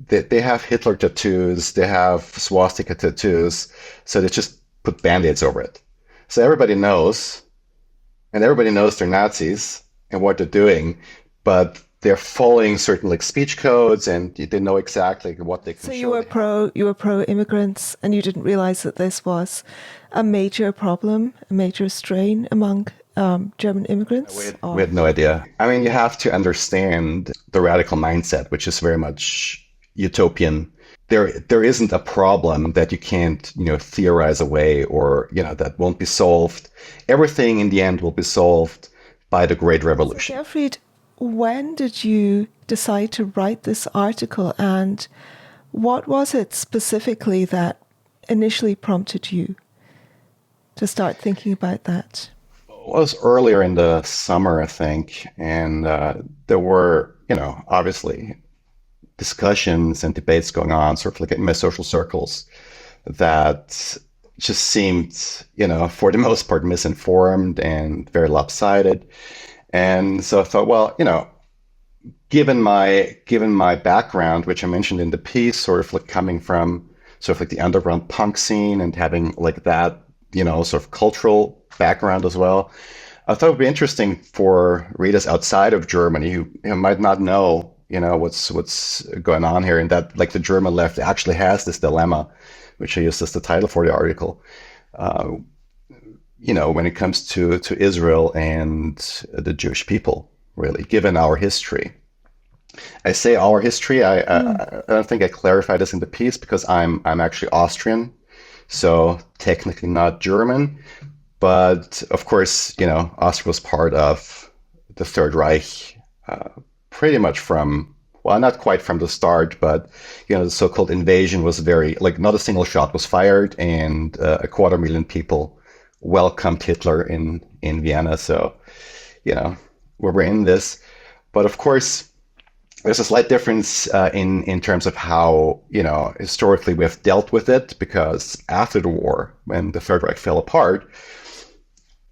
they have Hitler tattoos, they have swastika tattoos, so they just put band-aids over it. So everybody knows, and everybody knows they're Nazis and what they're doing, but they're following certain like speech codes, and they know exactly what they can So show. you were pro immigrants, and you didn't realize that this was a major problem, a major strain among German immigrants? We had no idea. I mean, you have to understand the radical mindset, which is very much utopian. There isn't a problem that you can't, theorize away, or, that won't be solved. Everything in the end will be solved by the Great Revolution. So, Gerfried, when did you decide to write this article, and what was it specifically that initially prompted you to start thinking about that? It was earlier in the summer, I think, and there were, obviously discussions and debates going on, sort of like in my social circles, that just seemed, for the most part, misinformed and very lopsided. And so I thought, well, given my background, which I mentioned in the piece, sort of like coming from sort of like the underground punk scene and having like that, sort of cultural background as well, I thought it would be interesting for readers outside of Germany who might not know, what's going on here, and that like the German left actually has this dilemma, which I used as the title for the article. When it comes to Israel and the Jewish people, really, given our history. I say our history. I don't think I clarified this in the piece because I'm actually Austrian, so technically not German. But of course, Austria was part of the Third Reich pretty much from, well, not quite from the start, but the so-called invasion was very, like, not a single shot was fired, and 250,000 people welcomed Hitler in Vienna. So, we were in this. But of course, there's a slight difference in terms of how, historically we have dealt with it, because after the war, when the Third Reich fell apart,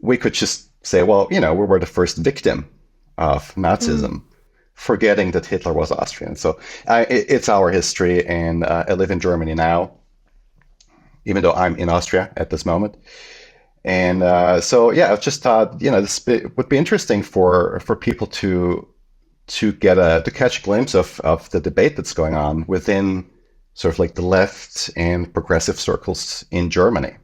we could just say, well, we were the first victim of Nazism, forgetting that Hitler was Austrian. So it's our history, and I live in Germany now, even though I'm in Austria at this moment. And I just thought, this would be interesting for people to catch a glimpse of the debate that's going on within sort of like the left and progressive circles in Germany.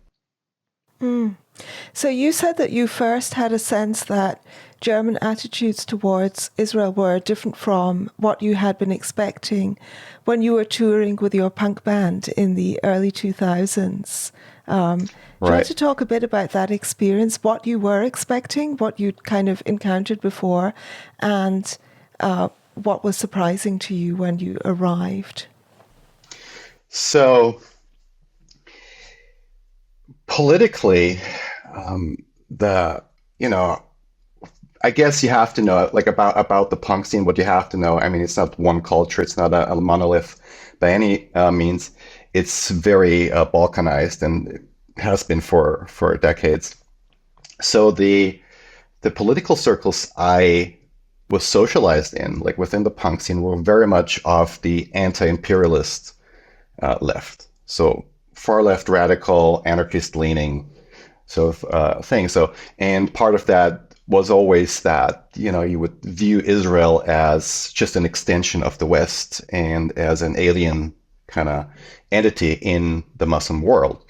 So you said that you first had a sense that German attitudes towards Israel were different from what you had been expecting when you were touring with your punk band in the early 2000s. Do you want to talk a bit about that experience, what you were expecting, what you'd kind of encountered before, and what was surprising to you when you arrived? So politically, I guess you have to know, like, about the punk scene. What you have to know, I mean, it's not one culture, it's not a monolith by any means. It's very balkanized, and has been for decades. So the political circles I was socialized in, like within the punk scene, were very much of the anti-imperialist left. So far left, radical, anarchist leaning sort of thing. So, and part of that was always that, you would view Israel as just an extension of the West and as an alien kind of entity in the Muslim world,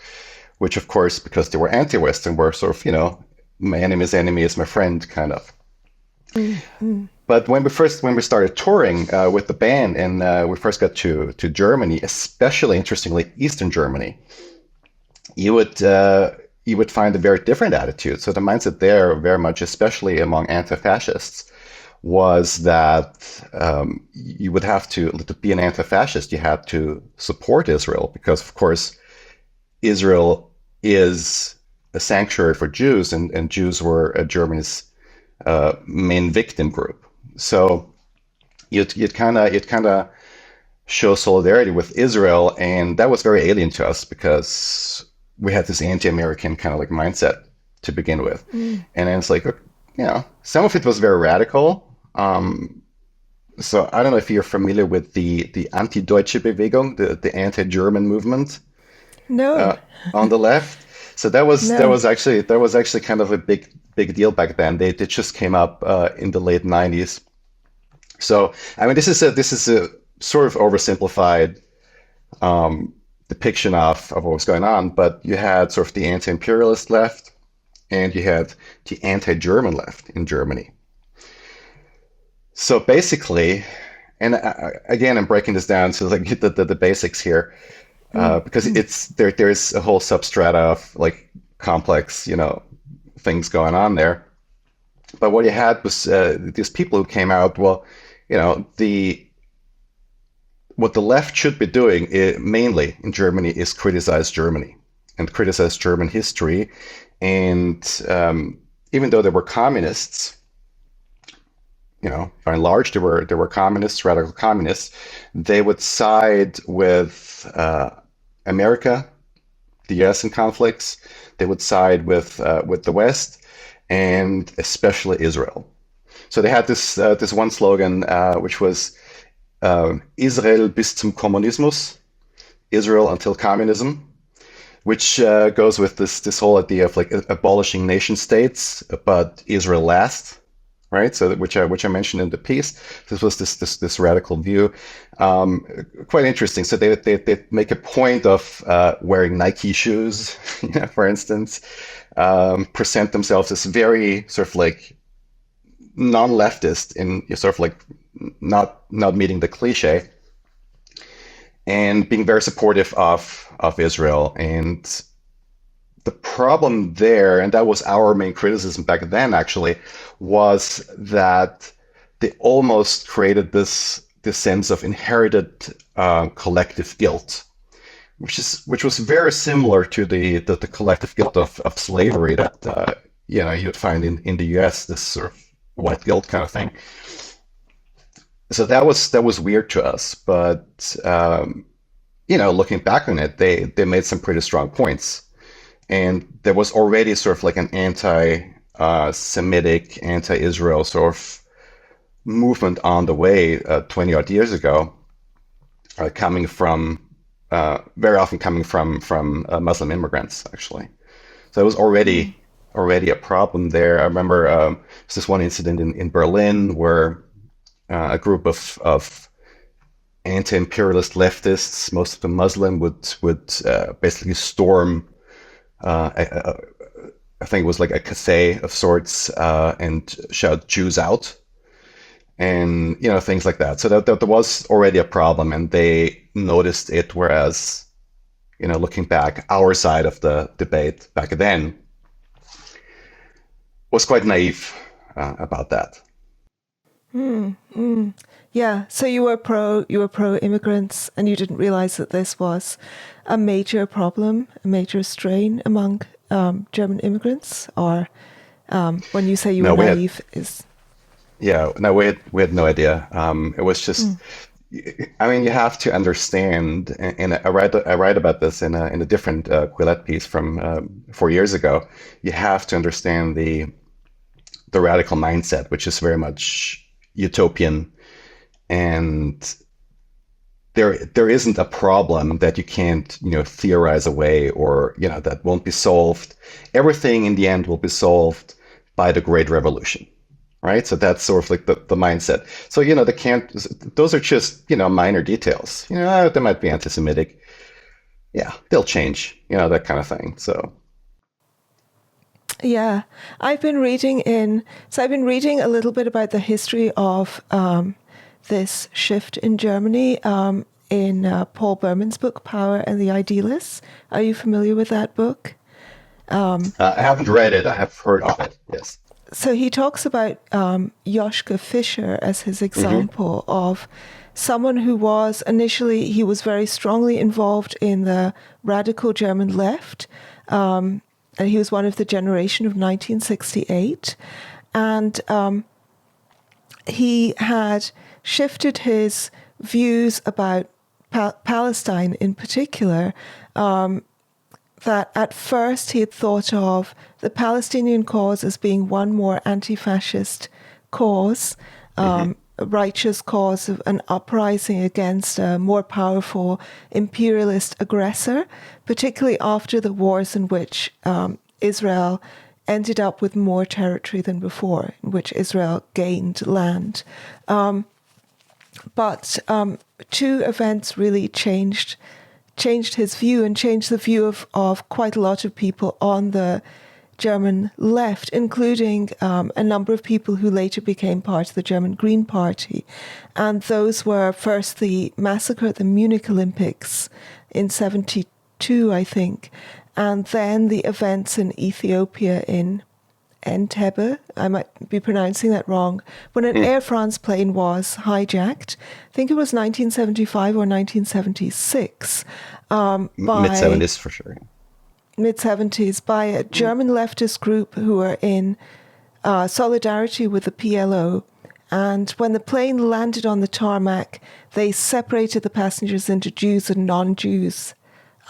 which of course, because they were anti-Western, were sort of, my enemy's enemy is my friend kind of. Mm-hmm. But when we started touring with the band, and we first got to Germany, especially interestingly Eastern Germany, you would find a very different attitude. So the mindset there, very much, especially among anti-fascists, was that you would have to be an anti-fascist, you had to support Israel, because of course Israel is a sanctuary for Jews, and Jews were Germany's main victim group. So you'd kind of show solidarity with Israel, and that was very alien to us because we had this anti-American kind of like mindset to begin with. And then it's like, some of it was very radical. So I don't know if you're familiar with the Anti-Deutsche Bewegung, the anti-German movement No, uh, on the left. So no. that was actually kind of a big deal back then. They just came up in the late 90s. So I mean, this is a sort of oversimplified depiction of what was going on, but you had sort of the anti-imperialist left and you had the anti-German left in Germany. So basically, and again, I'm breaking this down to like the basics here Mm, because mm, there's a whole substrata of like complex, things going on there. But what you had was these people who came out. Well, the what the left should be doing mainly in Germany is criticize Germany and criticize German history. And even though they were communists, by and large, there were communists, radical communists. They would side with America, the U.S. in conflicts. They would side with the West, and especially Israel. So they had this one slogan, which was Israel bis zum Kommunismus, Israel until communism, which goes with this whole idea of like abolishing nation states, but Israel last, right? So which I mentioned in the piece. This was this radical view, quite interesting. So they make a point of wearing Nike shoes, for instance, present themselves as very sort of like non-leftist in sort of like not meeting the cliche and being very supportive of Israel. And the problem there, and that was our main criticism back then actually, was that they almost created this sense of inherited collective guilt, which was very similar to the collective guilt of slavery that you'd find in the U.S. This sort of white guilt kind of thing. So that was weird to us, but looking back on it, they made some pretty strong points, and there was already sort of like an anti-Semitic, anti-Israel sort of movement on the way 20 odd years ago, coming from very often coming from Muslim immigrants actually. So it was mm, already a problem there. I remember there's this one incident in Berlin where a group of anti-imperialist leftists, most of them Muslim, would basically storm. I think it was like a cafe of sorts, and shout "Jews out," and things like that. So that there was already a problem, and they noticed it. Whereas, looking back, our side of the debate back then was quite naive about that. mm, mm. Yeah, so you were pro immigrants, and you didn't realize that this was a major problem, a major strain among German immigrants, or when you say you were No, we had naive, is Yeah, no, we had no idea. It was just, mm, I mean, you have to understand, and I write about this in a different Quillette piece from 4 years ago. You have to understand the radical mindset, which is very much utopian, and there isn't a problem that you can't theorize away, or that won't be solved. Everything in the end will be solved by the Great Revolution, right? So that's sort of like the mindset. So they can't. Those are just minor details. They might be anti-Semitic. Yeah, they'll change. That kind of thing. So yeah. I've been reading a little bit about the history of this shift in Germany in Paul Berman's book, Power and the Idealists. Are you familiar with that book? I haven't read it. I have heard of it. Yes. So he talks about Joschka Fischer as his Hmm. example of someone who was initially, he was very strongly involved in the radical German left. And he was one of the generation of 1968. And he had shifted his views about Palestine in particular, that at first he had thought of the Palestinian cause as being one more anti-fascist cause, Hmm. righteous cause of an uprising against a more powerful imperialist aggressor, particularly after the wars in which Israel ended up with more territory than before, in which Israel gained land. But two events really changed his view and changed the view of quite a lot of people on the German left, including a number of people who later became part of the German Green Party. And those were first the massacre at the Munich Olympics in 72, I think, and then the events in Ethiopia in Entebbe, I might be pronouncing that wrong, when an Air France plane was hijacked. I think it was 1975 or 1976. Mid-70s for sure. Mid-70s, by a German leftist group who were in solidarity with the PLO. And when the plane landed on the tarmac, they separated the passengers into Jews and non-Jews.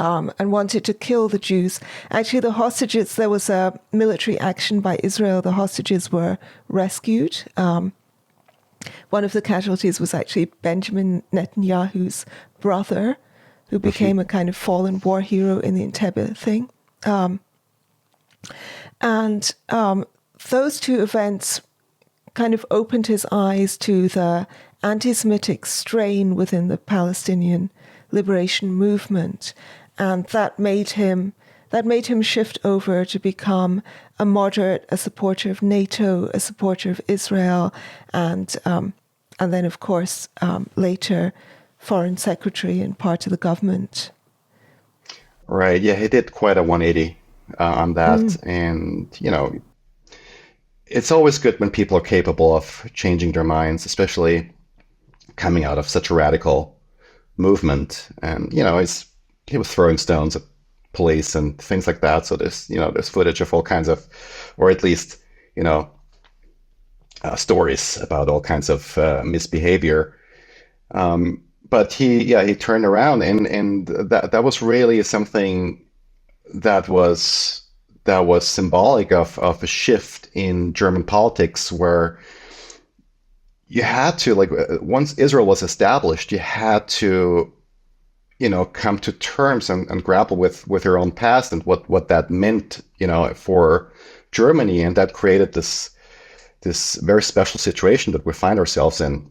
And wanted to kill the Jews. Actually, the hostages, there was a military action by Israel. The hostages were rescued. One of the casualties was actually Benjamin Netanyahu's brother, who became a kind of fallen war hero in the Entebbe thing. And those two events kind of opened his eyes to the anti-Semitic strain within the Palestinian liberation movement. And that made him shift over to become a moderate, a supporter of NATO, a supporter of Israel, and then, of course, later foreign secretary and part of the government. Right. Yeah, he did quite a 180 on that. And, it's always good when people are capable of changing their minds, especially coming out of such a radical movement. And, he was throwing stones at police and things like that. So there's footage of all kinds of, or at least, stories about all kinds of misbehavior. But he turned around and that was really something that was symbolic of a shift in German politics, where you had to, like, once Israel was established, you had to come to terms and grapple with your own past and what that meant, for Germany. And that created this very special situation that we find ourselves in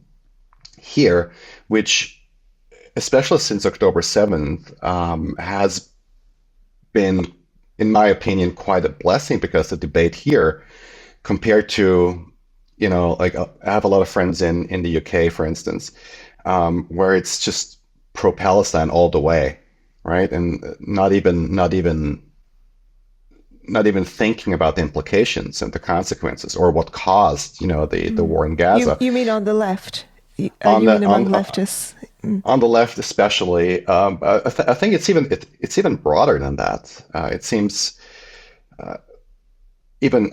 here, which, especially since October 7th, has been, in my opinion, quite a blessing, because the debate here, compared to, like, I have a lot of friends in the UK, for instance, where it's just pro-Palestine all the way, right? And not even thinking about the implications and the consequences, or what caused, the war in Gaza. You mean on the left? You mean among leftists? On the left, especially. I think it's even broader than that. It seems even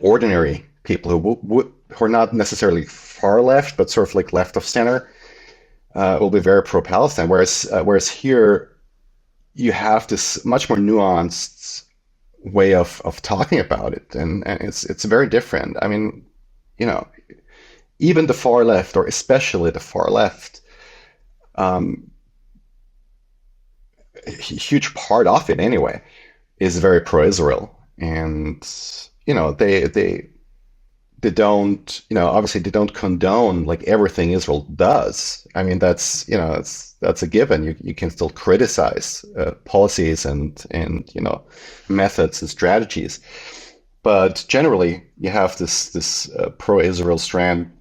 ordinary people who are not necessarily far left, but sort of like left of center, will be very pro-Palestine, whereas here you have this much more nuanced way of talking about it, and it's very different. I mean, even the far left, or especially the far left, a huge part of it anyway, is very pro-Israel, and they don't, obviously they don't condone like everything Israel does. I mean, that's a given. You can still criticize policies and methods and strategies, but generally you have this pro-Israel strand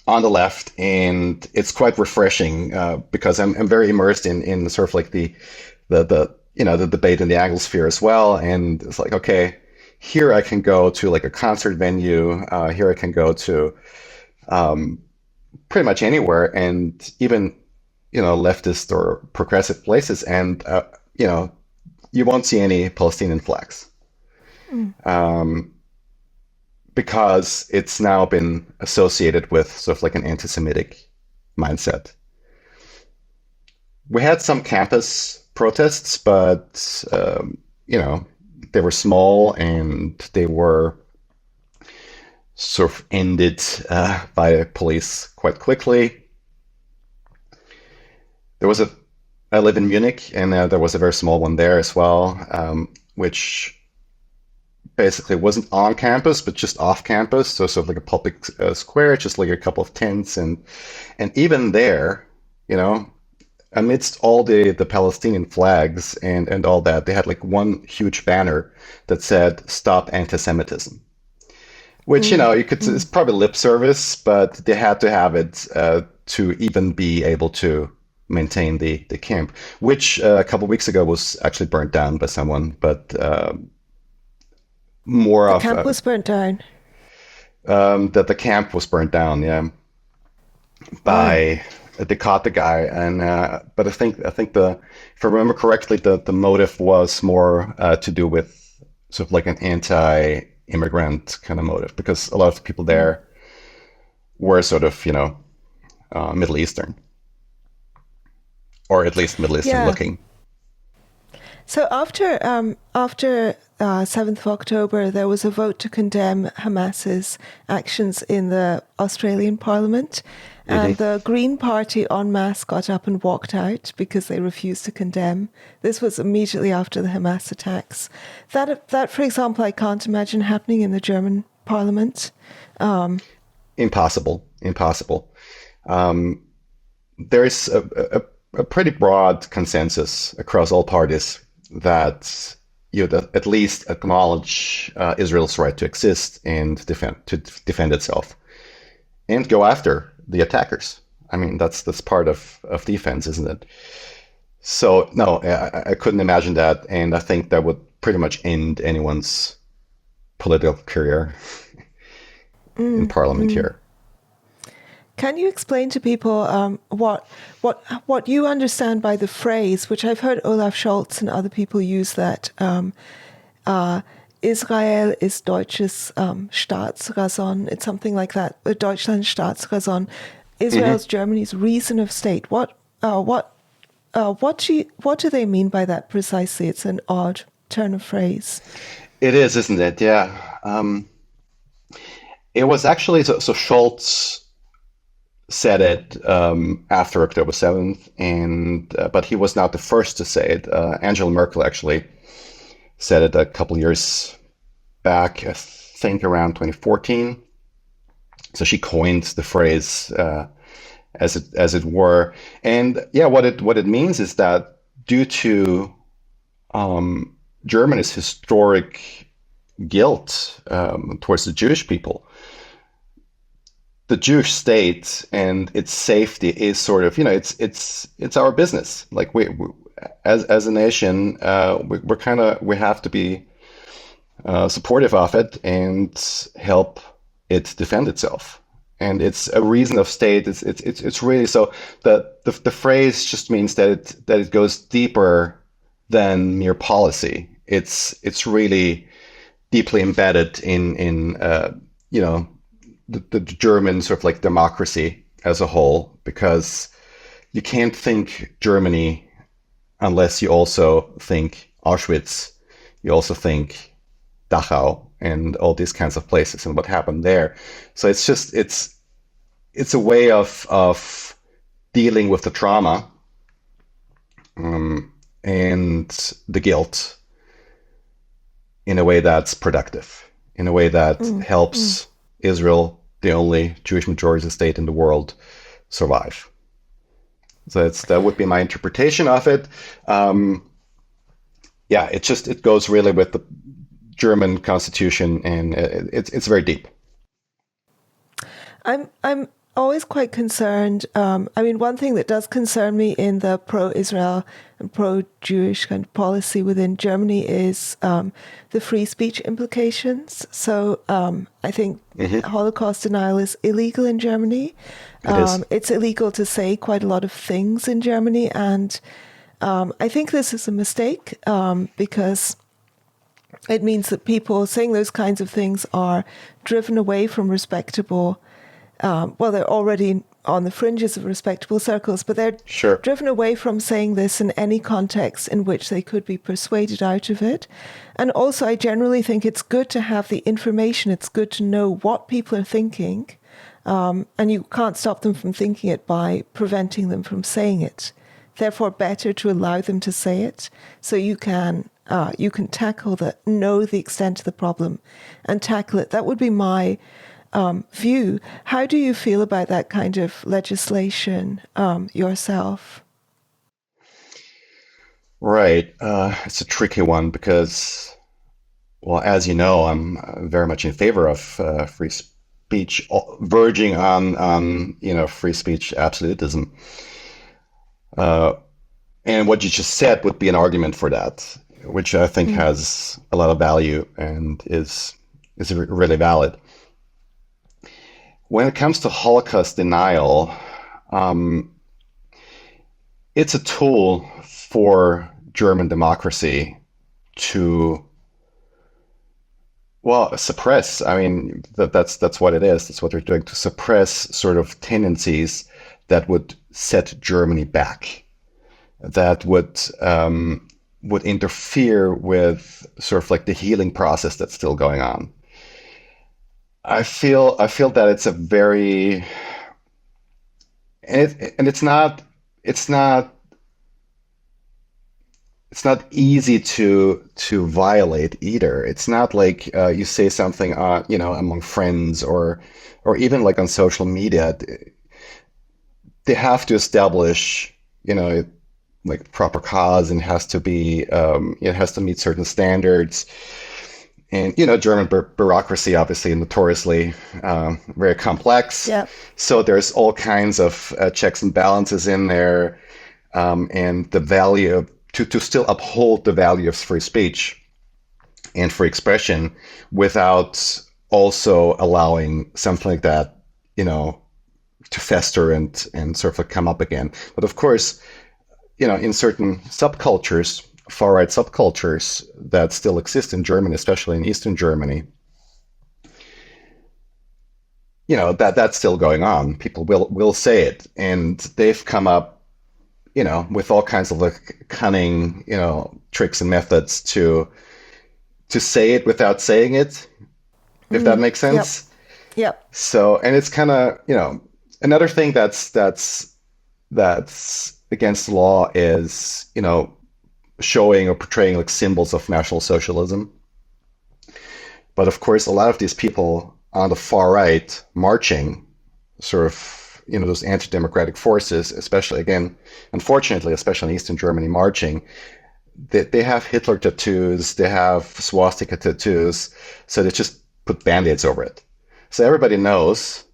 on the left, and it's quite refreshing because I'm very immersed in sort of like the debate in the Anglosphere as well, and it's like, okay, here I can go to like a concert venue. Here I can go to pretty much anywhere, and even leftist or progressive places, and you won't see any Palestinian flags, because it's now been associated with sort of like an anti-Semitic mindset. We had some campus protests, but they were small, and they were sort of ended by police quite quickly. There was I live in Munich, and there was a very small one there as well, which basically wasn't on campus, but just off campus. So sort of like a public square, just like a couple of tents. And even there, you know, amidst all the Palestinian flags and all that, they had like one huge banner that said, "Stop anti-Semitism." Which, you know, you could, it's probably lip service, but they had to have it to even be able to maintain the camp, which a couple of weeks ago was actually burnt down by someone, but more The of camp was burnt down. that the camp was burnt down, yeah, Wow. by they caught the guy, and but I think if I remember correctly, the motive was more to do with sort of like an anti-immigrant kind of motive, because a lot of the people there were sort of, you know, Middle Eastern, or at least Middle Eastern Yeah. looking. So after 7th of October, there was a vote to condemn Hamas's actions in the Australian Parliament, and Hmm. the Green Party en masse got up and walked out because they refused to condemn. This was immediately after the Hamas attacks. That, for example, I can't imagine happening in the German Parliament. Impossible, impossible. Um, there's a pretty broad consensus across all parties that you know, at least acknowledge Israel's right to exist and defend itself and go after the attackers. I mean, that's part of defense, isn't it? So no, I couldn't imagine that, and I think that would pretty much end anyone's political career in Parliament here. Can you explain to people what you understand by the phrase, which I've heard Olaf Scholz and other people use, that Israel ist deutsches Staatsraison. It's something like that. Deutschland's Staatsraison. Israel's Hmm. Germany's reason of state. What do they mean by that precisely? It's an odd turn of phrase. It is, isn't it? Yeah. It was actually so Schultz said it after October 7th, and but he was not the first to say it. Angela Merkel actually said it a couple years back, I think around 2014. So she coined the phrase as it were, and yeah, what it means is that due to Germany's historic guilt towards the Jewish people, the Jewish state and its safety is sort of, you know, it's our business. Like we as a nation, we have to be supportive of it and help it defend itself. And it's a reason of state. It's really so the phrase just means that it goes deeper than mere policy. It's really deeply embedded in you know, the German sort of like democracy as a whole, because you can't think Germany unless you also think Auschwitz, you also think Dachau and all these kinds of places and what happened there. So it's a way of dealing with the trauma and the guilt in a way that's productive, in a way that helps Israel, the only Jewish majority state in the world, survive. So that would be my interpretation of it. Yeah, it goes really with the German constitution, and it's very deep. I'm always quite concerned. I mean, one thing that does concern me in the pro-Israel and pro-Jewish kind of policy within Germany is the free speech implications. So I think Hmm. Holocaust denial is illegal in Germany. It is. It's illegal to say quite a lot of things in Germany, and I think this is a mistake because it means that people saying those kinds of things are driven away from respectable well, they're already on the fringes of respectable circles, but they're Sure. driven away from saying this in any context in which they could be persuaded out of it. And also, I generally think it's good to have the information. It's good to know what people are thinking. And you can't stop them from thinking it by preventing them from saying it. Therefore, better to allow them to say it so you can know the extent of the problem and tackle it. That would be my view. How do you feel about that kind of legislation yourself? Right. It's a tricky one because, well, as you know, I'm very much in favor of free speech, verging on free speech absolutism. And what you just said would be an argument for that, which I think has a lot of value and is really valid. When it comes to Holocaust denial, it's a tool for German democracy to, well, suppress. I mean, that's what it is. That's what they're doing, to suppress sort of tendencies that would set Germany back, that would interfere with sort of like the healing process that's still going on. I feel that it's a very, and it's not easy to violate either. It's not like you say something among friends or even like on social media. They have to establish like proper cause, and has to be it has to meet certain standards. And German bureaucracy obviously notoriously very complex. Yeah. So there's all kinds of checks and balances in there, and the value of, to still uphold the value of free speech and free expression without also allowing something like that, to fester and sort of like come up again. But of course, in certain subcultures, far-right subcultures that still exist in Germany, especially in Eastern Germany, that's still going on. People will say it, and they've come up, with all kinds of like cunning, tricks and methods to say it without saying it, if that makes sense. Yep. So, and it's kind of, another thing that's against the law is, showing or portraying like symbols of National Socialism. But of course, a lot of these people on the far right marching, sort of, those anti-democratic forces, especially, again, unfortunately, especially in Eastern Germany, marching, they have Hitler tattoos, they have swastika tattoos, so they just put Band-Aids over it. So everybody knows,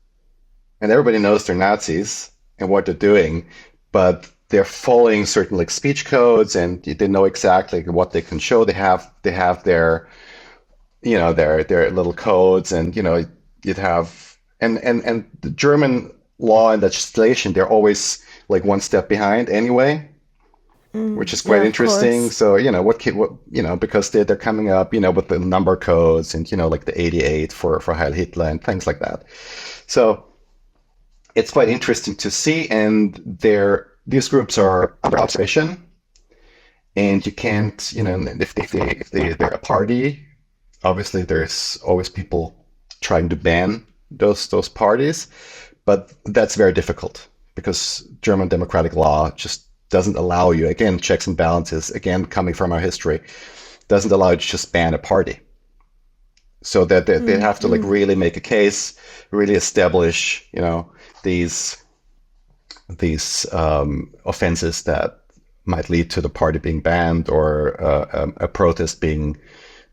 and everybody knows they're Nazis and what they're doing, but they're following certain like speech codes, and they know exactly what they can show. They have their, their little codes, and you'd have, and the German law and legislation, they're always like one step behind anyway, which is quite interesting. So because they're coming up, with the number codes and like the 88 for Heil Hitler and things like that. So it's quite interesting to see, and these groups are under observation, and you can't, if they're a party, obviously there's always people trying to ban those parties, but that's very difficult because German democratic law just doesn't allow you, again, checks and balances, again, coming from our history, doesn't allow you to just ban a party. So that they have to like really make a case, really establish, these offenses that might lead to the party being banned, or a protest being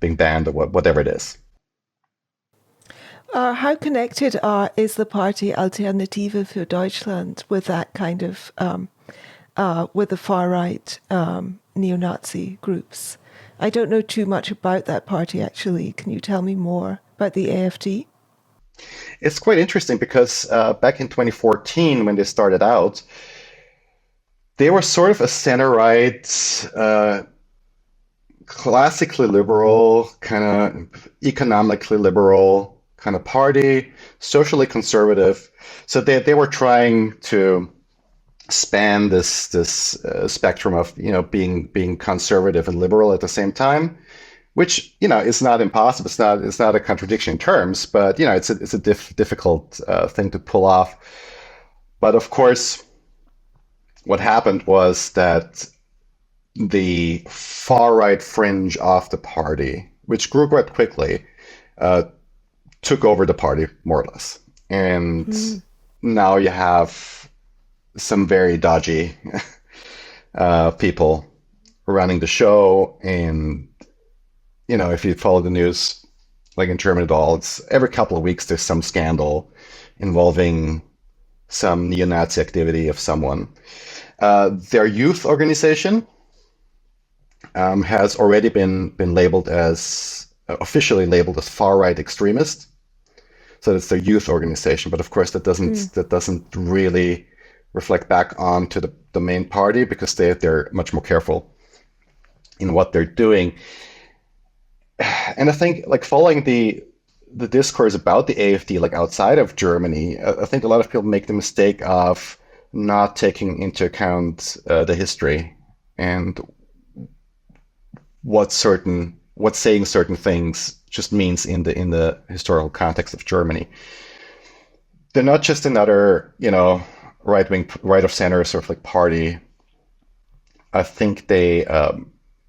banned, or whatever it is. How connected is the party Alternative für Deutschland with that kind of, with the far-right neo-Nazi groups? I don't know too much about that party, actually. Can you tell me more about the AfD? It's quite interesting because back in 2014, when they started out, they were sort of a center-right, classically liberal, kind of economically liberal kind of party, socially conservative. So they were trying to span this spectrum of being conservative and liberal at the same time, which is not impossible. It's not a contradiction in terms, but it's a difficult thing to pull off. But of course, what happened was that the far right fringe of the party, which grew quite quickly, took over the party more or less, and now you have some very dodgy people running the show. And if you follow the news, like in Germany at all, it's every couple of weeks there's some scandal involving some neo-Nazi activity of someone. Their youth organization has already been labeled as officially labeled as far-right extremist. So that's their youth organization, but of course that doesn't really reflect back onto the main party, because they're much more careful in what they're doing. And I think, like, following the discourse about the AfD, like outside of Germany, I think a lot of people make the mistake of not taking into account the history and what saying certain things just means in the historical context of Germany. They're not just another, right-wing, right of center sort of like party. I think they,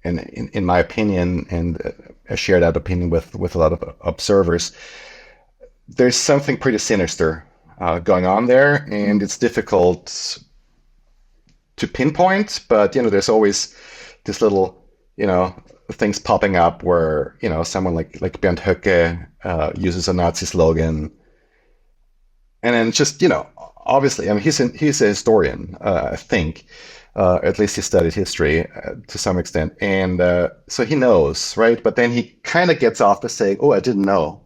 in my opinion, and I share that opinion with a lot of observers, there's something pretty sinister going on there, and it's difficult to pinpoint, but there's always this little things popping up where someone like Bernd Höcke uses a Nazi slogan, and then just obviously, I mean, he's a historian, I think, at least he studied history to some extent, and so he knows, right? But then he kind of gets off to saying, "Oh, I didn't know,"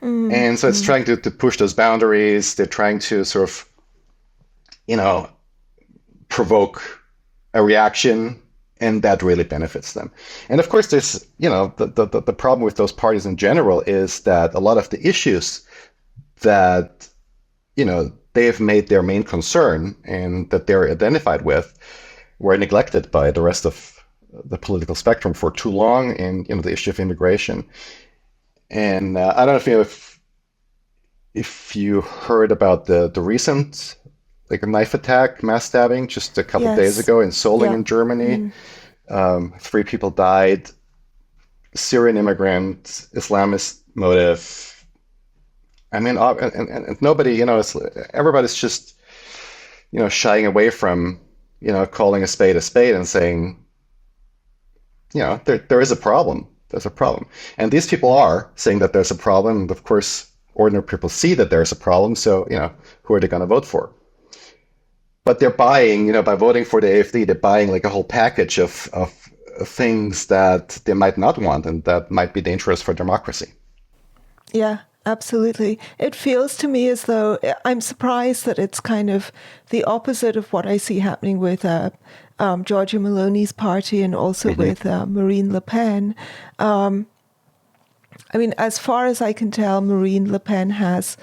and so it's trying to push those boundaries. They're trying to sort of provoke a reaction, and that really benefits them. And of course, there's the problem with those parties in general is that a lot of the issues that they have made their main concern and that they're identified with were neglected by the rest of the political spectrum for too long. And the issue of immigration. And I don't know if you heard about the recent knife attack, mass stabbing, just a couple of days ago in Solingen, Germany. 3 people died. Syrian immigrant, Islamist motive. I mean, and nobody, everybody's just, shying away from, calling a spade and saying, there is a problem. There's a problem. And these people are saying that there's a problem. And of course, ordinary people see that there's a problem. So, who are they going to vote for? But they're buying, by voting for the AfD, they're buying like a whole package of things that they might not want and that might be dangerous for democracy. Yeah, absolutely. It feels to me as though I'm surprised that it's kind of the opposite of what I see happening with Giorgia Meloni's party and also with Marine Le Pen. I mean, as far as I can tell, Marine Le Pen has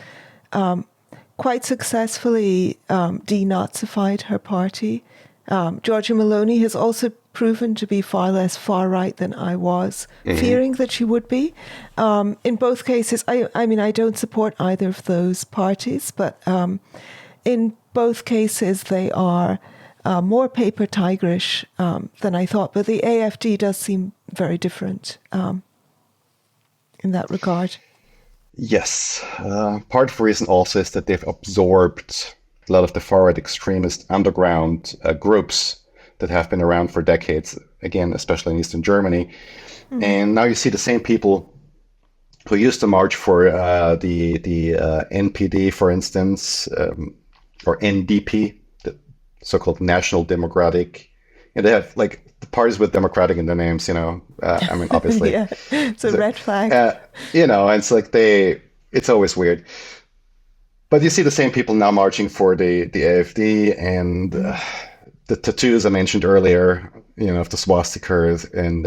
quite successfully denazified her party. Giorgia Meloni has also proven to be far less far-right than I was fearing that she would be. In both cases, I mean, I don't support either of those parties, but in both cases, they are more paper tigerish than I thought. But the AfD does seem very different in that regard. Yes. Part of the reason also is that they've absorbed a lot of the far-right extremist underground groups that have been around for decades, again, especially in Eastern Germany. And now you see the same people who used to march for the NPD, for instance, or NDP, the so-called National Democratic. And they have like the parties with democratic in their names, I mean, obviously. Yeah, it's a red flag. And it's like it's always weird. But you see the same people now marching for the AfD and the tattoos I mentioned earlier, of the swastikas and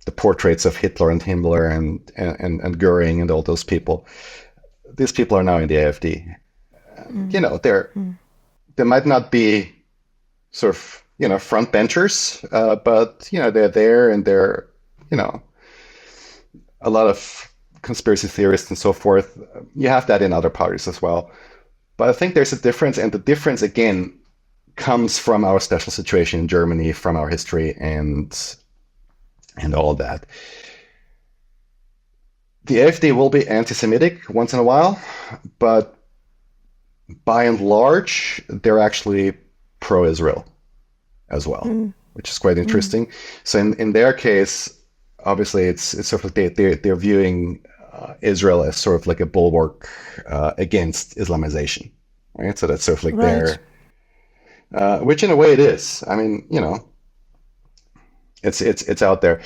the portraits of Hitler and Himmler and Goering and all those people. These people are now in the AfD. You know, they might not be sort of, you know, front benchers, but, you know, they're there and they're, you know, a lot of conspiracy theorists and so forth. You have that in other parties as well. But I think there's a difference, and the difference, again, comes from our special situation in Germany, from our history and all that. The AfD will be anti-Semitic once in a while, but by and large, they're actually pro-Israel as well, which is quite interesting. So in their case, obviously, it's sort of they're viewing Israel as sort of like a bulwark against Islamization, right? So that's sort of like Right. their, which in a way it is. I mean, you know, it's out there,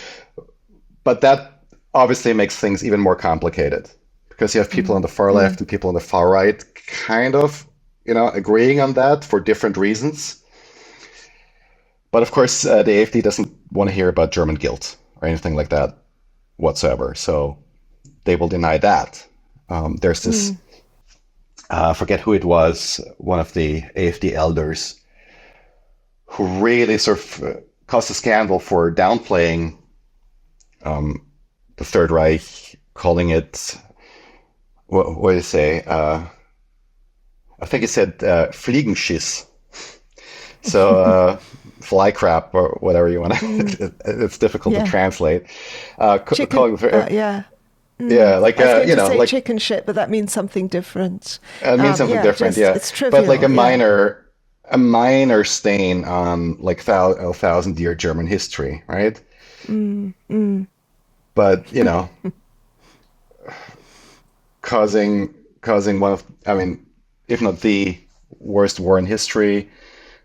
but that obviously makes things even more complicated because you have people on the far left and people on the far right, kind of, you know, agreeing on that for different reasons. But of course, the AfD doesn't want to hear about German guilt or anything like that whatsoever. So they will deny that. There's this, I forget who it was, one of the AfD elders who really sort of caused a scandal for downplaying the Third Reich, calling it, what did he say? I think he said Fliegenschiss. So fly crap or whatever you want to, it's difficult to Yeah. translate. Chicken. Calling, Yeah. yeah, like, I was going you to know, say like chicken shit, but that means something different. it means something Yeah, different, just yeah. it's But like trivial. Yeah. a minor stain on like a thousand year German history, right? But you know, causing one of, I mean, if not the worst war in history,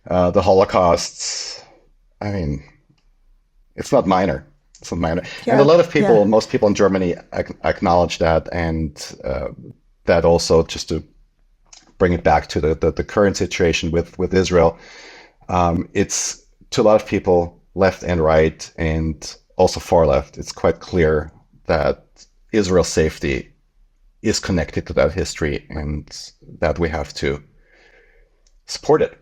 the Holocaust. I mean, it's not minor. It's not minor, and a Yeah. lot of people, Yeah. most people in Germany acknowledge that, and that also, just to bring it back to the current situation with Israel, it's to a lot of people, left and right, and also far left, it's quite clear that Israel's safety is connected to that history and that we have to support it.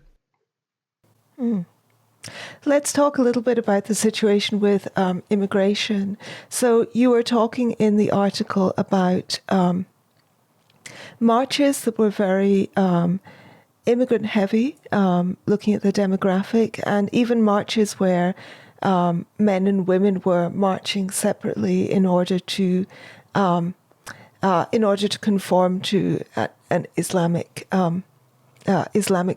Let's talk a little bit about the situation with immigration. So you were talking in the article about marches that were very immigrant heavy, looking at the demographic, and even marches where men and women were marching separately in order to conform to an Islamic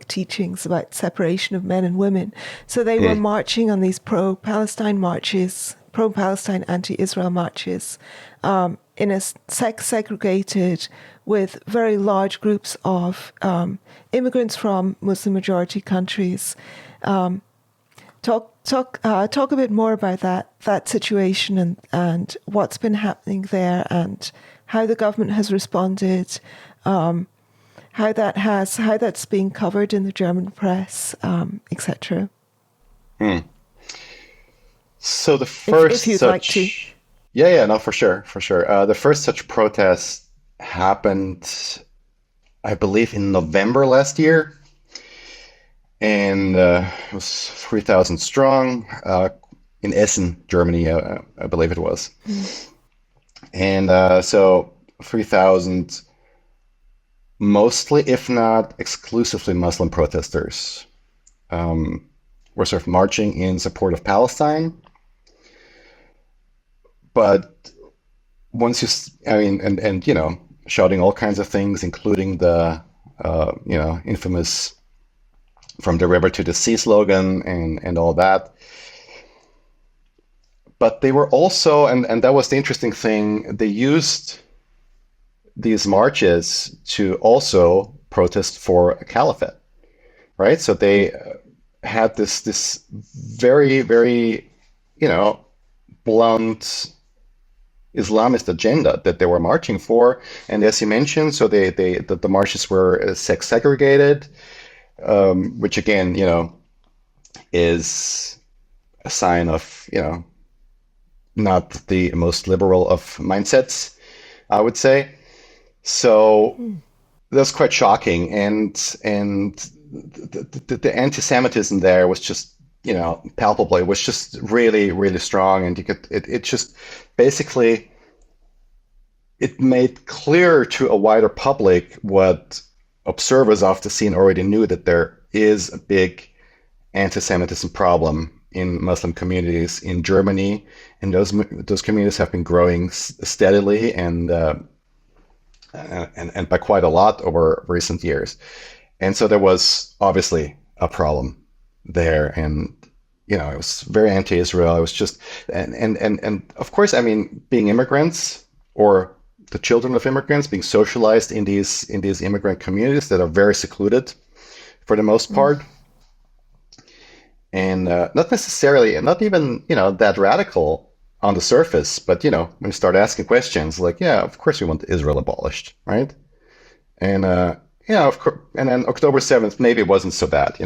teachings about separation of men and women. So they were marching on these pro-Palestine marches, pro-Palestine, anti-Israel marches, in a sex-segregated, with very large groups of immigrants from Muslim-majority countries. Talk a bit more about that situation and what's been happening there and how the government has responded. How that's being covered in the German press, etc. So the If first you'd like to. such, yeah, no, for sure, for sure. The first such protest happened, I believe, in November last year, and it was 3,000 strong in Essen, Germany, I believe it was. And so 3,000, mostly, if not exclusively, Muslim protesters were sort of marching in support of Palestine. But once I mean, and you know, shouting all kinds of things, including the you know, infamous "From the river to the sea" slogan and all that. But they were also, and that was the interesting thing, they used these marches to also protest for a caliphate, right? So they had this very, very, you know, blunt Islamist agenda that they were marching for. And as you mentioned, so the marches were sex segregated, which again, you know, is a sign of, you know, not the most liberal of mindsets, I would say. So that's quite shocking, and the anti-Semitism there was just palpable. It was just really really strong, and you could it just basically it made clear to a wider public what observers of the scene already knew, that there is a big anti-Semitism problem in Muslim communities in Germany, and those communities have been growing steadily and by quite a lot over recent years. And so there was obviously a problem there, and it was very anti-Israel. It was just and of course, I mean, being immigrants or the children of immigrants being socialized in these immigrant communities that are very secluded for the most part. And not necessarily, and not even, that radical on the surface, but, when you start asking questions like, yeah, of course we want Israel abolished, right? And, of course, and then October 7th, maybe it wasn't so bad,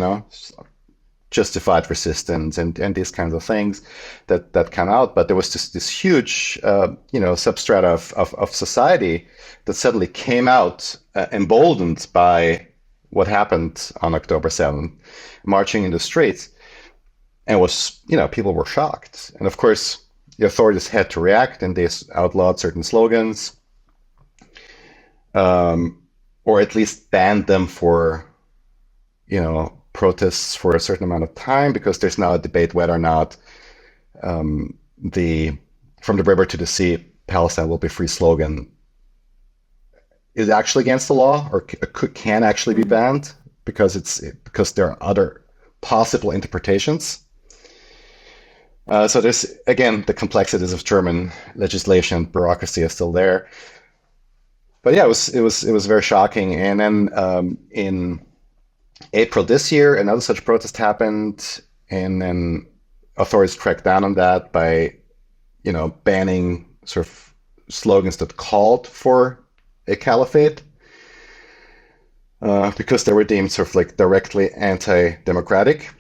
justified resistance and these kinds of things that come out. But there was just this huge, substrata of society that suddenly came out emboldened by what happened on October 7th, marching in the streets. And was, people were shocked. And of course, the authorities had to react, and they outlawed certain slogans, or at least banned them for, protests for a certain amount of time, because there's now a debate whether or not the "From the River to the Sea, Palestine will be free" slogan is actually against the law, or can actually be banned, because there are other possible interpretations. So there's, again, the complexities of German legislation, bureaucracy is still there. But yeah, it was very shocking. And then in April this year, another such protest happened, and then authorities cracked down on that by, banning sort of slogans that called for a caliphate, because they were deemed sort of like directly anti-democratic.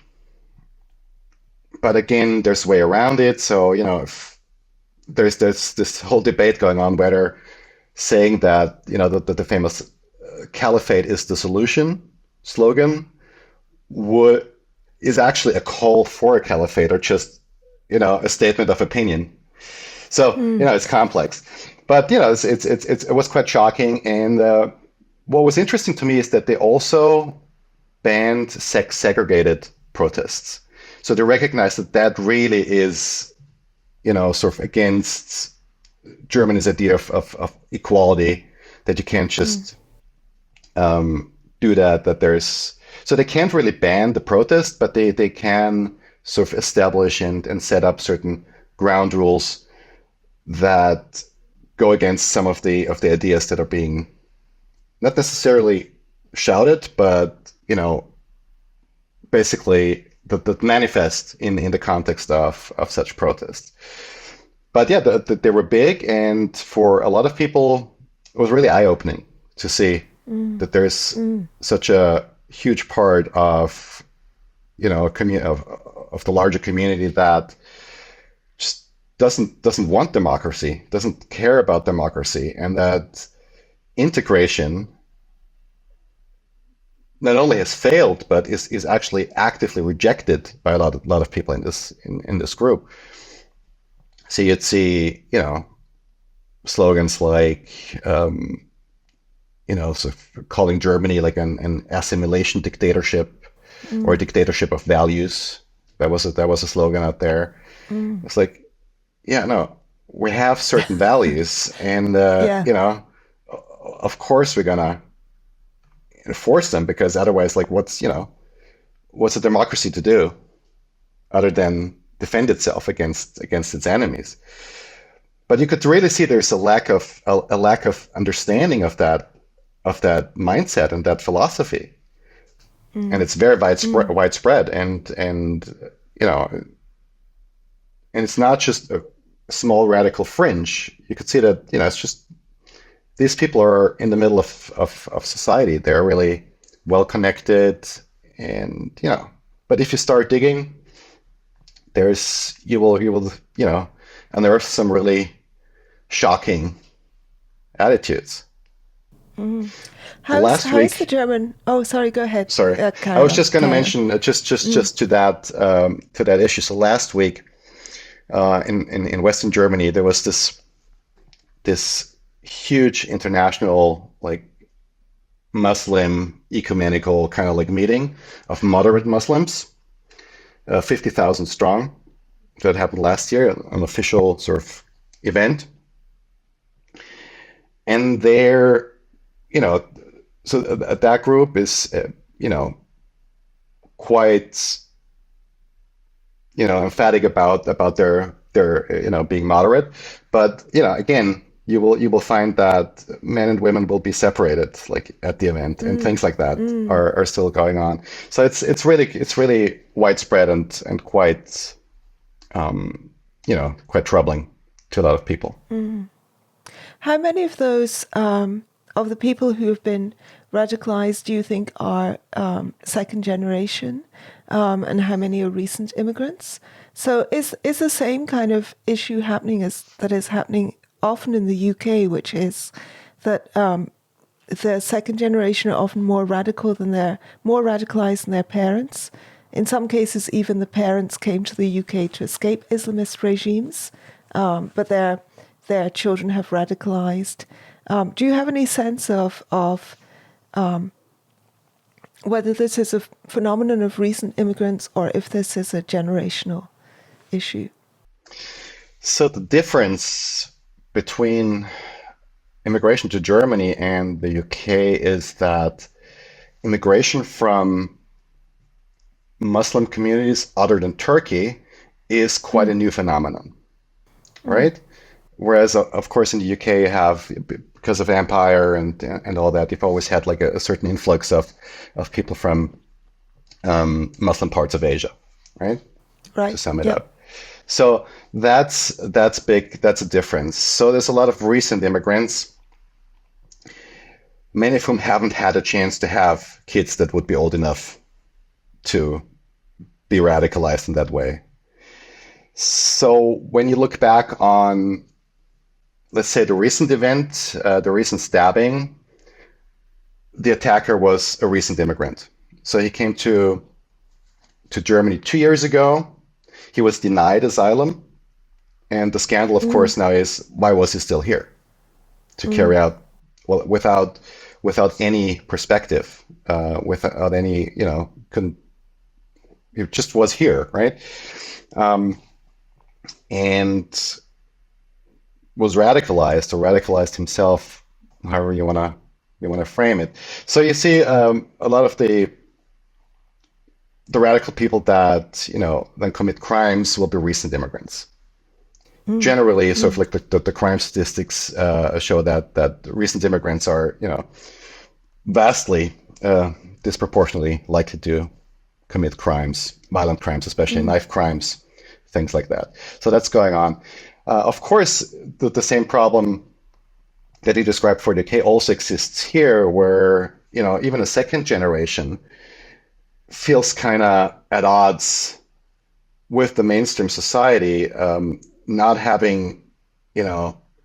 But again, there's a way around it. So, if there's this whole debate going on whether saying that, the famous "caliphate is the solution" slogan is actually a call for a caliphate, or just, a statement of opinion. So, it's complex. But, it was quite shocking. And what was interesting to me is that they also banned sex-segregated protests. So they recognize that that really is, sort of against Germany's idea of equality, that you can't just do that, so they can't really ban the protest, but they can sort of establish and set up certain ground rules that go against some of the ideas that are being not necessarily shouted, but, basically that manifest in the context of such protests. But yeah, they were big, and for a lot of people, it was really eye-opening to see that there's such a huge part of, of the larger community that just doesn't want democracy, doesn't care about democracy, and that integration not only has failed, but is actually actively rejected by a lot of people in this group. So you'd see, slogans like, sort of calling Germany like an assimilation dictatorship, or a dictatorship of values. That was a slogan out there. It's like, yeah, no, we have certain values, and of course we're gonna enforce them, because otherwise, like, what's a democracy to do other than defend itself against its enemies? But you could really see there's a lack of understanding of that mindset and that philosophy, and it's very widespread, and and it's not just a small radical fringe. You could see that it's just these people are in the middle of society. They're really well connected, and but if you start digging, you will and there are some really shocking attitudes. Mm. Last How's the week, German? Oh, sorry. Go ahead. sorry, I Carry was on. just going to Carry on. mention Mm. just to that issue. So last week, in Western Germany, there was this huge international like Muslim ecumenical kind of like meeting of moderate Muslims, 50,000 strong. That happened last year, an official sort of event. And there, you know, so that group is, quite, emphatic about their being moderate. But, again, you will find that men and women will be separated like at the event, and Mm. things like that Mm. are still going on. So it's really widespread and quite quite troubling to a lot of people. Mm. How many of those of the people who have been radicalized do you think are second generation, and how many are recent immigrants? So is the same kind of issue happening as that is happening often in the UK, which is that the second generation are often more radicalized than their parents. In some cases, even the parents came to the UK to escape Islamist regimes, but their children have radicalized. Do you have any sense of whether this is a phenomenon of recent immigrants or if this is a generational issue? So the difference between immigration to Germany and the UK is that immigration from Muslim communities other than Turkey is quite a Mm. new phenomenon, Mm. right? Whereas, of course, in the UK, you have, because of empire and all that, you've always had like a certain influx of people from Muslim parts of Asia, right? To Right. sum it Yep. up. So that's big. That's a difference. So there's a lot of recent immigrants, many of whom haven't had a chance to have kids that would be old enough to be radicalized in that way. So when you look back on, let's say, the recent event, the recent stabbing, the attacker was a recent immigrant. So he came to Germany 2 years ago. He was denied asylum. And the scandal, of Mm. course, now is why was he still here to carry Mm. out, well, without any perspective, without any, couldn't, he just was here, right? Um, and was radicalized or radicalized himself, however you want to frame it. So you see, a lot of the radical people that then commit crimes will be recent immigrants. Mm. Generally, sort of Mm. like the crime statistics show that recent immigrants are vastly disproportionately likely to commit crimes, violent crimes, especially Mm. knife crimes, things like that. So that's going on. Of course, the same problem that you described for the UK also exists here, where even a second generation feels kind of at odds with the mainstream society, not having,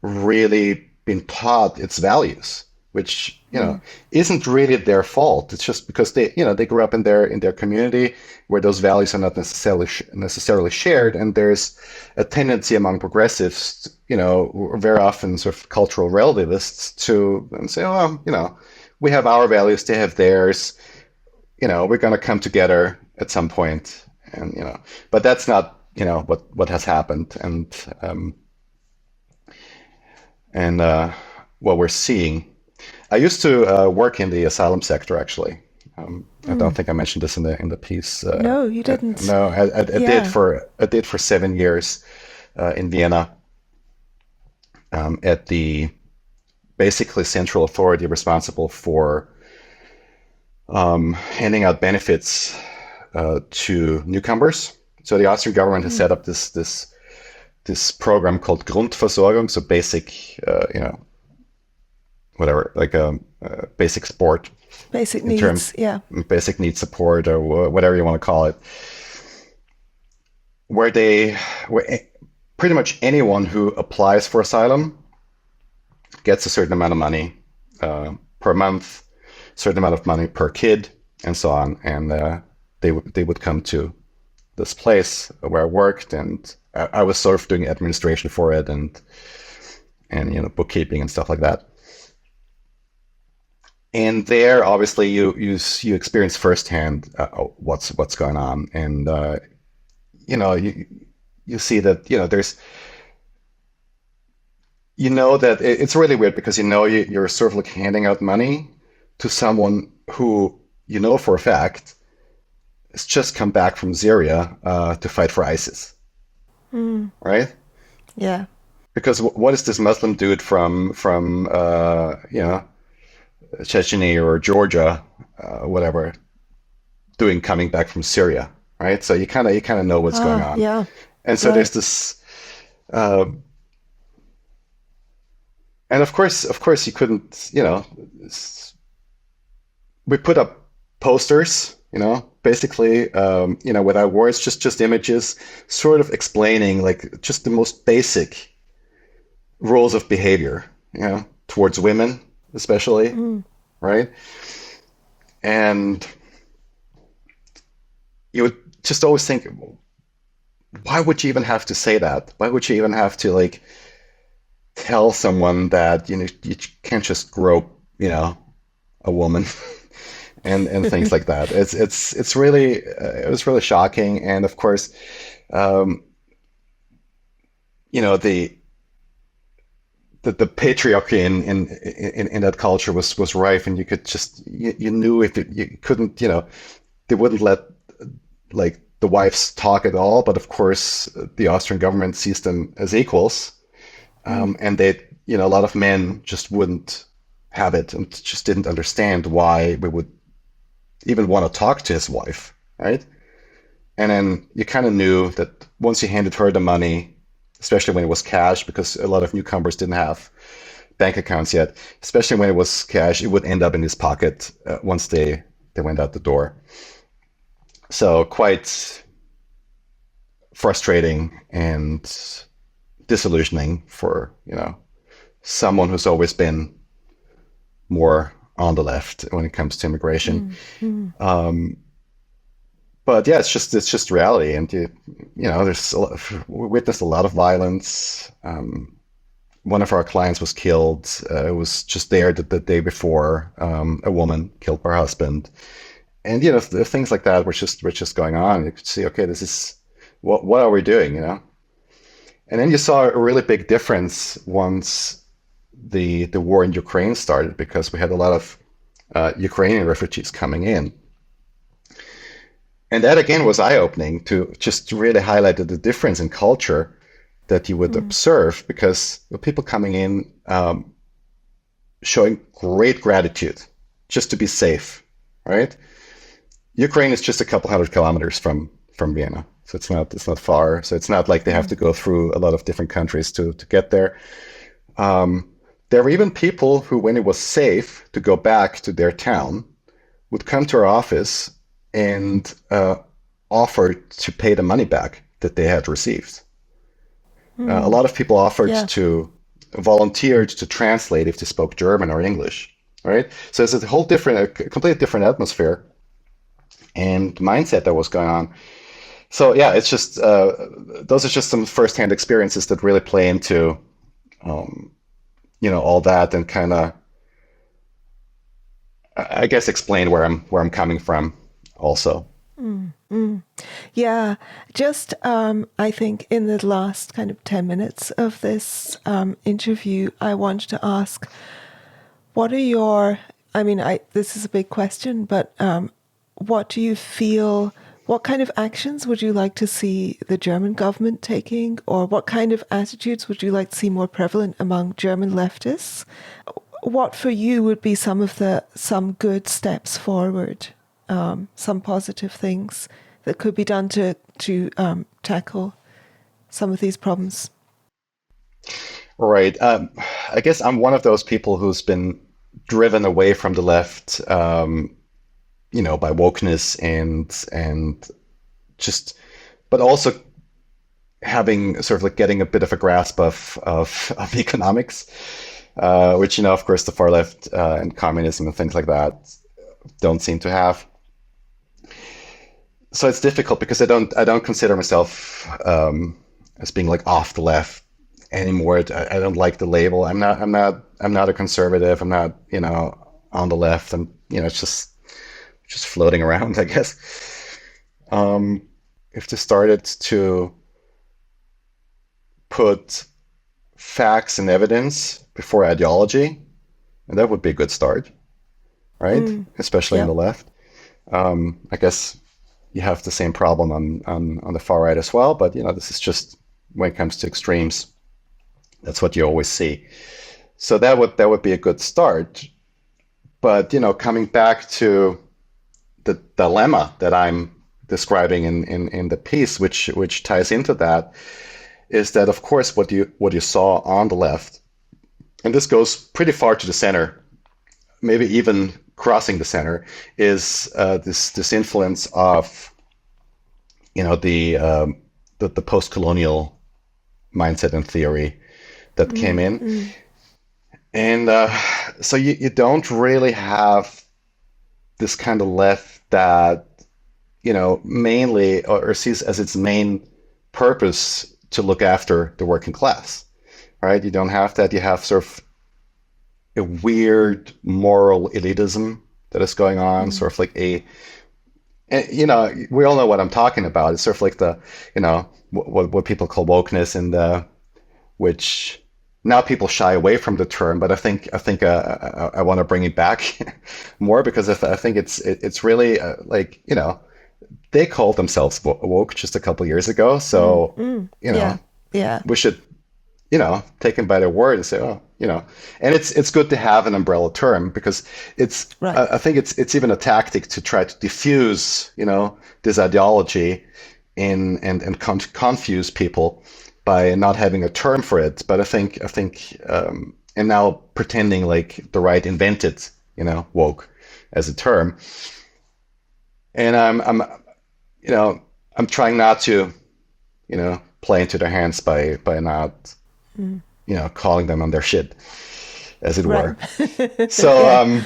really been taught its values, which Mm. isn't really their fault. It's just because they grew up in their community where those values are not necessarily shared, and there's a tendency among progressives, very often sort of cultural relativists, to say, well, we have our values, they have theirs. We're going to come together at some point, and but that's not what has happened, and what we're seeing. I used to work in the asylum sector, actually. I don't Mm. think I mentioned this in the piece. No, you didn't. No, I did Yeah. for 7 years in Vienna, at the basically central authority responsible for handing out benefits to newcomers. So the Austrian government has Mm. set up this program called Grundversorgung, so basic, whatever, like basic support Basic in terms needs. Yeah. basic need support or whatever you want to call it, where pretty much anyone who applies for asylum gets a certain amount of money per month, certain amount of money per kid, and so on. And they would come to this place where I worked, and I was sort of doing administration for it, and bookkeeping and stuff like that. And there, obviously, you experience firsthand what's going on, and you see that there's that it's really weird because you're sort of like handing out money to someone who for a fact has just come back from Syria to fight for ISIS, right? Yeah. Because what is this Muslim dude from Chechnya or Georgia, whatever, doing coming back from Syria, right? So you kind of know what's going on. Yeah. And so Right. there's this, and of course you couldn't, we put up posters, basically, without words, just images, sort of explaining like just the most basic rules of behavior, towards women, especially, right? And you would just always think, why would you even have to say that? Why would you even have to like tell someone that you can't just grope, a woman, and things like that? It's really it was really shocking, and of course, the patriarchy in that culture was rife, and you could just you knew if you couldn't, they wouldn't let like the wives talk at all, but of course the Austrian government sees them as equals, and they a lot of men just wouldn't have it and just didn't understand why we would even want to talk to his wife, right? And then you kind of knew that once you handed her the money, especially when it was cash, because a lot of newcomers didn't have bank accounts yet, especially when it was cash, it would end up in his pocket once they went out the door. So quite frustrating and disillusioning for, someone who's always been more on the left when it comes to immigration. But yeah, it's just reality, and there's we witnessed a lot of violence. One of our clients was killed. It was just there the day before. A woman killed her husband, and things like that were just going on. You could see, okay, this is what are we doing, And then you saw a really big difference once the war in Ukraine started, because we had a lot of Ukrainian refugees coming in. And that again was eye-opening to just really highlight the difference in culture that you would observe, because the people coming in showing great gratitude just to be safe, right? Ukraine is just a couple hundred kilometers from Vienna, so it's not far. So it's not like they have to go through a lot of different countries to get there. There were even people who, when it was safe to go back to their town, would come to our office and offer to pay the money back that they had received. A lot of people offered to volunteer to translate if they spoke German or English, right? So it's a completely different atmosphere and mindset that was going on. So yeah, it's just those are just some firsthand experiences that really play into all that, and kind of, I guess, explain where I'm coming from also. Yeah, just I think in the last kind of 10 minutes of this interview, I wanted to ask, what are your, this is a big question, but what do you feel, what kind of actions would you like to see the German government taking, or what kind of attitudes would you like to see more prevalent among German leftists? What for you would be some good steps forward, some positive things that could be done to tackle some of these problems? Right. I guess I'm one of those people who's been driven away from the left, by wokeness and just, but also having sort of like getting a bit of a grasp of economics, which, of course, the far left and communism and things like that don't seem to have. So it's difficult because I don't consider myself as being like off the left anymore. I don't like the label. I'm not a conservative. I'm not, on the left. It's just floating around, I guess. If they started to put facts and evidence before ideology, and that would be a good start, right? Especially on Yeah. the left. I guess you have the same problem on the far right as well, but this is just when it comes to extremes, that's what you always see. So that would be a good start. But coming back to the dilemma that I'm describing in the piece, which ties into that, is that of course what you saw on the left, and this goes pretty far to the center, maybe even crossing the center, is this influence of the post-colonial mindset and theory that came in, and so you don't really have this kind of left that mainly or sees as its main purpose to look after the working class, right? You don't have that. You have sort of a weird moral elitism that is going on, sort of like and, we all know what I'm talking about. It's sort of like the, what people call wokeness, and which now people shy away from the term, but I think I want to bring it back more, because I think it's really like, they called themselves woke just a couple years ago, so Yeah. Yeah. we should take them by their word and say, oh, and it's good to have an umbrella term, because it's, Right. I think it's even a tactic to try to diffuse, this ideology and confuse people by not having a term for it. But I think, and now pretending like the right invented, woke as a term. And I'm trying not to, play into their hands by not, calling them on their shit, as it were. Right. So, Yeah.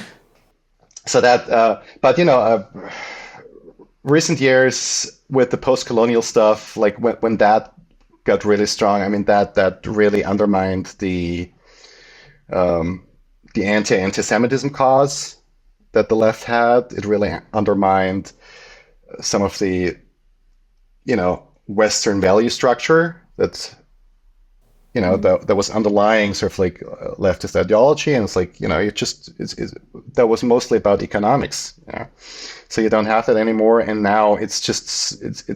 so that, but recent years with the post-colonial stuff, like when that got really strong, I mean that really undermined the anti-Semitism cause that the left had. It really undermined some of the, Western value structure that was underlying sort of like leftist ideology. And it's like, that was mostly about economics. So you don't have that anymore. And now it's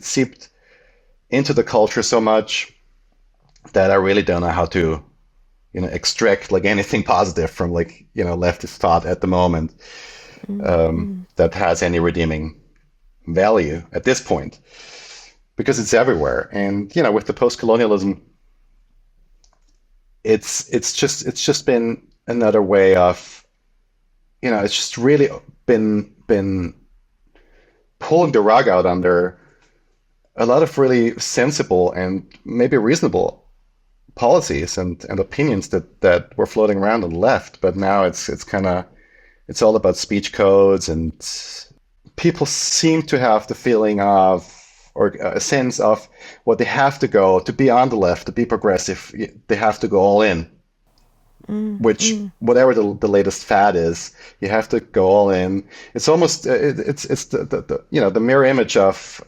seeped into the culture so much that I really don't know how to, extract like anything positive from like, leftist thought at the moment, that has any redeeming value at this point, because it's everywhere. And, with the post-colonialism, it's just been another way of, it's just really been pulling the rug out under a lot of really sensible and maybe reasonable policies and opinions that were floating around on the left. But now it's all about speech codes, and people seem to have the feeling of, or a sense of, what they have to go to be on the left, to be progressive, they have to go all in. Which, whatever the latest fad is, you have to go all in. It's almost it's the mirror image of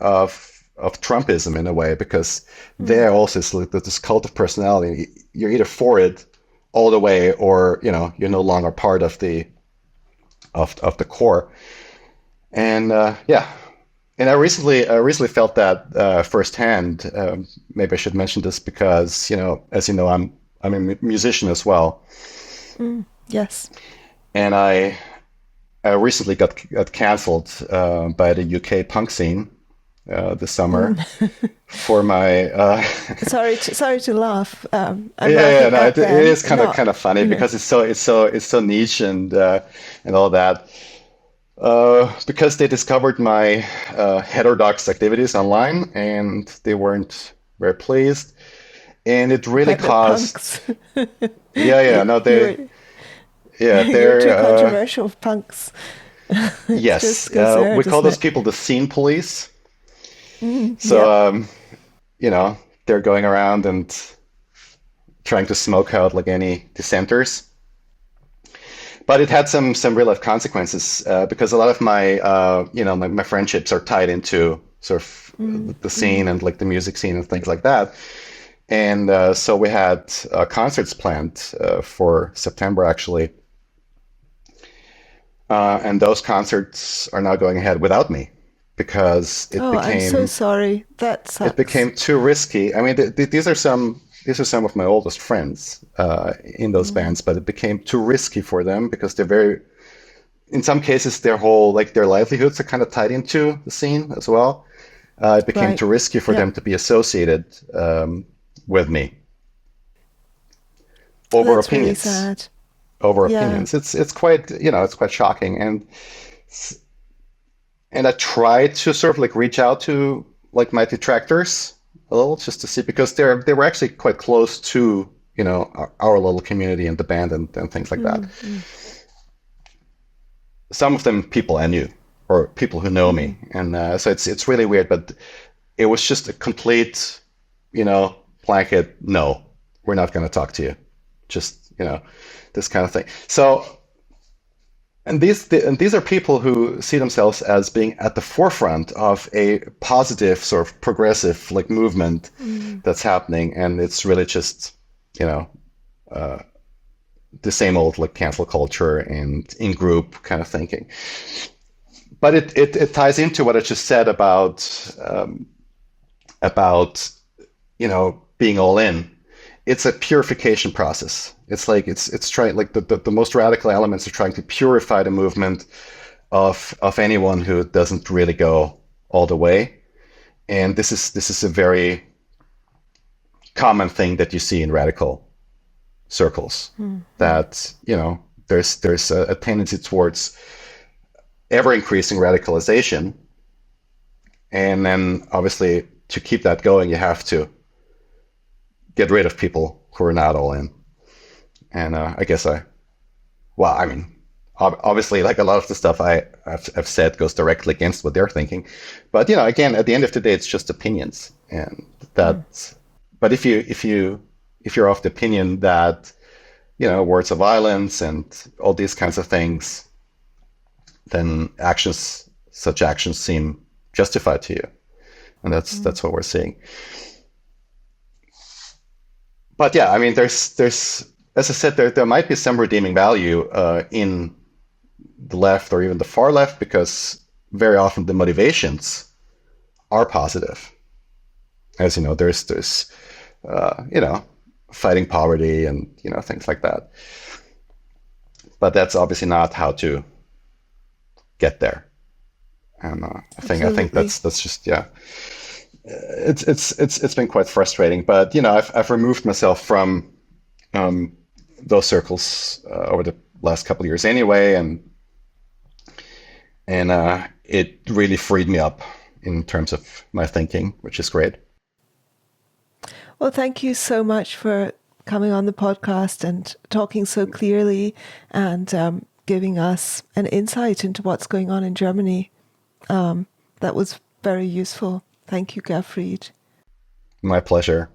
Trumpism in a way, because there also is like this cult of personality. You're either for it all the way, or you're no longer part of the core. And and I recently felt that firsthand. Maybe I should mention this because, as you know, I'm a musician as well, Yes. and I recently got cancelled by the UK punk scene this summer for my. Sorry to laugh. I'm Yeah, laughing no, at it them, is kind not, of funny you know. because it's so niche and all that. Because they discovered my heterodox activities online, and they weren't very pleased. And it really But the caused, punks, yeah, no, you were you're they're, too controversial, punks. It yes, just goes there, we call doesn't those it? people the scene police. Yep. So, you know, they're going around and trying to smoke out like any dissenters. But it had some real life consequences because a lot of my my friendships are tied into sort of the scene and like the music scene and things like that. And so we had concerts planned for September actually, and those concerts are now going ahead without me because Oh, I'm so sorry. That it sucks. became too risky. I mean, these are some of my oldest friends in those bands, but it became too risky for them because they're very, in some cases, their whole like their livelihoods are kind of tied into the scene as well. It became Right. too risky for them Yep. to be associated with me over That's really opinions. sad. Over Yeah. opinions. It's quite it's quite shocking, and I tried to sort of like reach out to like my detractors a little just to see because they were actually quite close to our little community and the band and things like that. Some of them people I knew or people who know me, and so it's really weird, but it was just a complete blanket no, we're not going to talk to you, just this kind of thing. So and these are people who see themselves as being at the forefront of a positive sort of progressive like movement that's happening, and it's really just you know the same old like cancel culture and in group kind of thinking. But it ties into what I just said about being all in. It's a purification process. It's like it's trying like the most radical elements are trying to purify the movement of anyone who doesn't really go all the way. And this is a very common thing that you see in radical circles. That there's a tendency towards ever increasing radicalization, and then obviously to keep that going, you have to get rid of people who are not all in. And I guess well, I mean, obviously, like a lot of the stuff I've said goes directly against what they're thinking. But again, at the end of the day, it's just opinions, and that. But if you're of the opinion that words of violence and all these kinds of things, then such actions seem justified to you, and that's what we're seeing. But yeah, I mean, there's as I said, there might be some redeeming value in the left or even the far left because very often the motivations are positive. As you know, there's fighting poverty and things like that. But that's obviously not how to get there. And I think Absolutely. that's just yeah. It's been quite frustrating. But I've removed myself from um, those circles over the last couple of years anyway, and it really freed me up in terms of my thinking, which is great. Well, thank you so much for coming on the podcast and talking so clearly and giving us an insight into what's going on in Germany. That was very useful. Thank you, Gerfried. My pleasure.